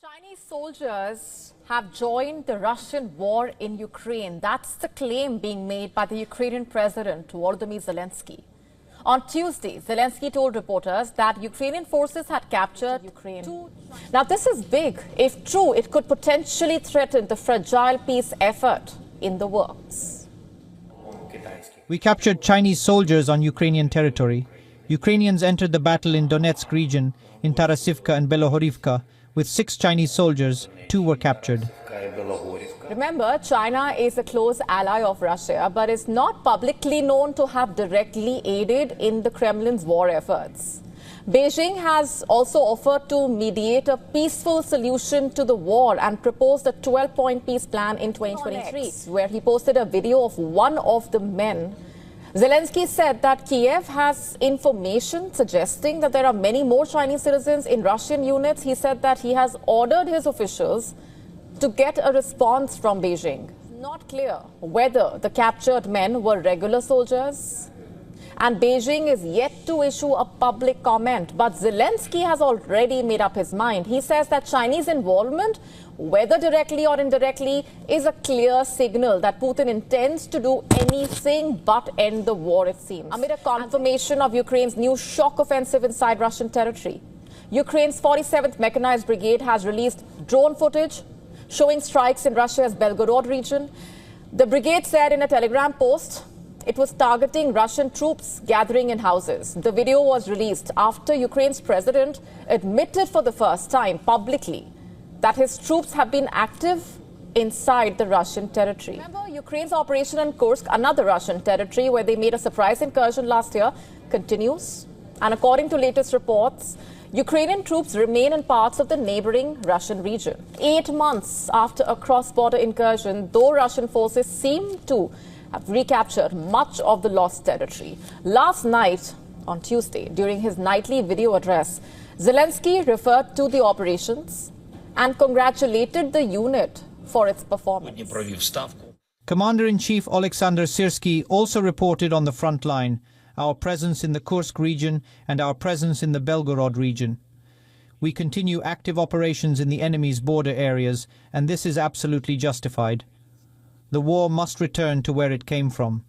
Chinese soldiers have joined the Russian war in Ukraine. That's the claim being made by the Ukrainian President Volodymyr Zelensky. On Tuesday, Zelensky told reporters that Ukrainian forces had captured Ukraine. Now, this is big. If true, it could potentially threaten the fragile peace effort in the works. We captured Chinese soldiers on Ukrainian territory. Ukrainians entered the battle in Donetsk region, in Tarasivka and Belohorivka, with 6 Chinese soldiers. 2 were captured. Remember, China is a close ally of Russia, but is not publicly known to have directly aided in the Kremlin's war efforts. Beijing has also offered to mediate a peaceful solution to the war and proposed a 12-point peace plan in 2023, where he posted a video of one of the men. Zelensky said that Kiev has information suggesting that there are many more Chinese citizens in Russian units. He said that he has ordered his officials to get a response from Beijing. Not clear whether the captured men were regular soldiers, and Beijing is yet to issue a public comment. But Zelensky has already made up his mind. He says that Chinese involvement, whether directly or indirectly, is a clear signal that Putin intends to do anything but end the war, it seems. Amid a confirmation of Ukraine's new shock offensive inside Russian territory, Ukraine's 47th Mechanized Brigade has released drone footage showing strikes in Russia's Belgorod region. The brigade said in a Telegram post it was targeting Russian troops gathering in houses. The video was released after Ukraine's president admitted for the first time publicly that his troops have been active inside the Russian territory. Remember, Ukraine's operation in Kursk, another Russian territory where they made a surprise incursion last year, continues. And according to latest reports, Ukrainian troops remain in parts of the neighboring Russian region. 8 months after a cross-border incursion, though Russian forces seem to have recaptured much of the lost territory. Last night, on Tuesday, during his nightly video address, Zelensky referred to the operations and congratulated the unit for its performance. Commander-in-Chief Alexander Syrsky also reported on the front line our presence in the Kursk region and our presence in the Belgorod region. We continue active operations in the enemy's border areas, and this is absolutely justified. The war must return to where it came from.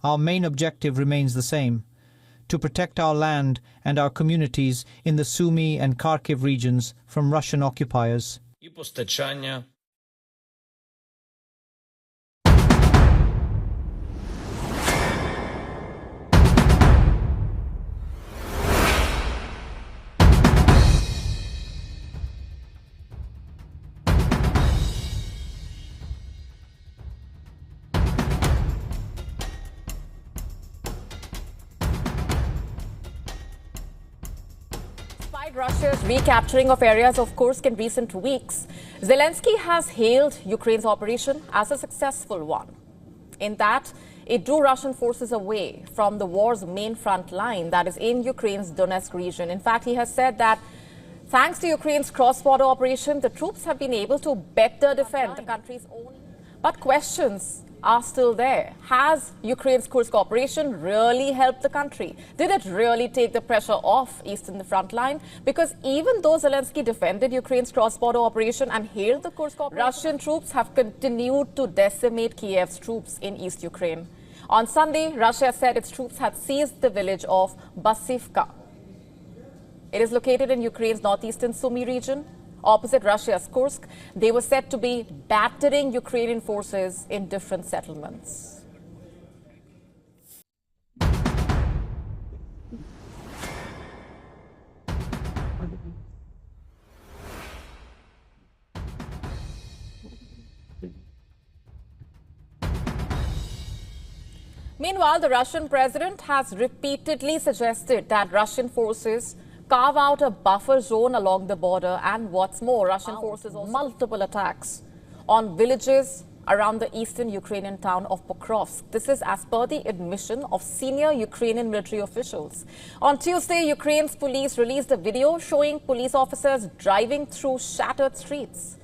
Our main objective remains the same: to protect our land and our communities in the Sumy and Kharkiv regions from Russian occupiers. Despite Russia's recapturing of areas of Kursk in recent weeks, Zelensky has hailed Ukraine's operation as a successful one, in that it drew Russian forces away from the war's main front line, that is in Ukraine's Donetsk region. In fact, he has said that thanks to Ukraine's cross-border operation, the troops have been able to better defend the country's own. But questions are still there. Has Ukraine's Kursk operation really helped the country? Did it really take the pressure off east in the front line? Because even though Zelensky defended Ukraine's cross-border operation and hailed the Kursk operation, Russian troops have continued to decimate Kiev's troops in East Ukraine. On Sunday, Russia said its troops had seized the village of Basivka. It is located in Ukraine's northeastern Sumy region, opposite Russia's Kursk. They were said to be battering Ukrainian forces in different settlements. Meanwhile, the Russian president has repeatedly suggested that Russian forces carve out a buffer zone along the border, and what's more, Russian forces also multiple attacks on villages around the eastern Ukrainian town of Pokrovsk. This is as per the admission of senior Ukrainian military officials. On Tuesday, Ukraine's police released a video showing police officers driving through shattered streets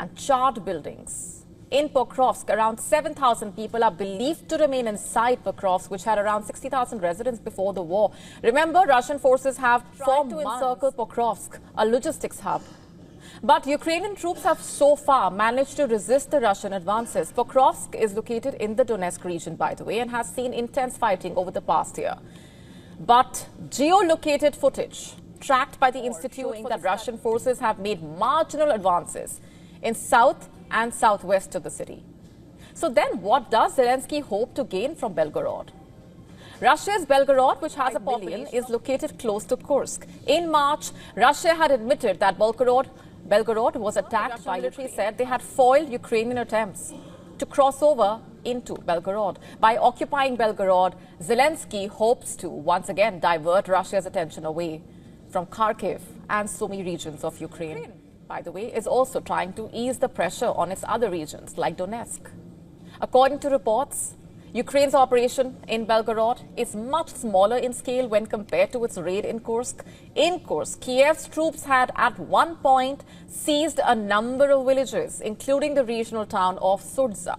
and charred buildings. In Pokrovsk, around 7,000 people are believed to remain inside Pokrovsk, which had around 60,000 residents before the war. Remember, Russian forces have tried to encircle Pokrovsk, a logistics hub. But Ukrainian troops have so far managed to resist the Russian advances. Pokrovsk is located in the Donetsk region, by the way, and has seen intense fighting over the past year. But geolocated footage tracked by the institute showing that Russian forces have made marginal advances in south and southwest of the city. So then what does Zelensky hope to gain from Belgorod? Russia's Belgorod, which has a population, is located close to Kursk. In March, Russia had admitted that Belgorod was attacked by military, said they had foiled Ukrainian attempts to cross over into Belgorod. By occupying Belgorod, Zelensky hopes to once again divert Russia's attention away from Kharkiv and Sumy regions of Ukraine. By the way, is also trying to ease the pressure on its other regions like Donetsk. According to reports, Ukraine's operation in Belgorod is much smaller in scale when compared to its raid in Kursk. In Kursk, Kiev's troops had at one point seized a number of villages, including the regional town of Sudza.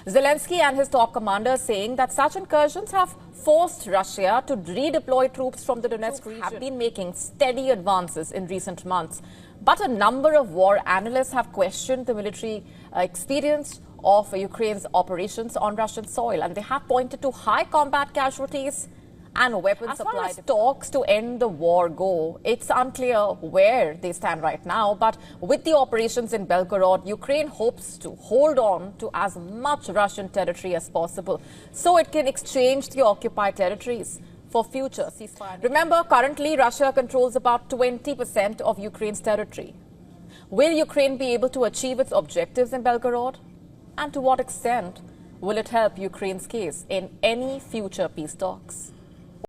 Zelensky and his top commander saying that such incursions have forced Russia to redeploy troops from the Donetsk region have been making steady advances in recent months. But a number of war analysts have questioned the military experience of Ukraine's operations on Russian soil, and they have pointed to high combat casualties and weapons supply. As far as talks to end the war go, it's unclear where they stand right now, but with the operations in Belgorod, Ukraine hopes to hold on to as much Russian territory as possible so it can exchange the occupied territories for future ceasefire. Remember, currently Russia controls about 20% of Ukraine's territory. Will Ukraine be able to achieve its objectives in Belgorod? And to what extent will it help Ukraine's case in any future peace talks?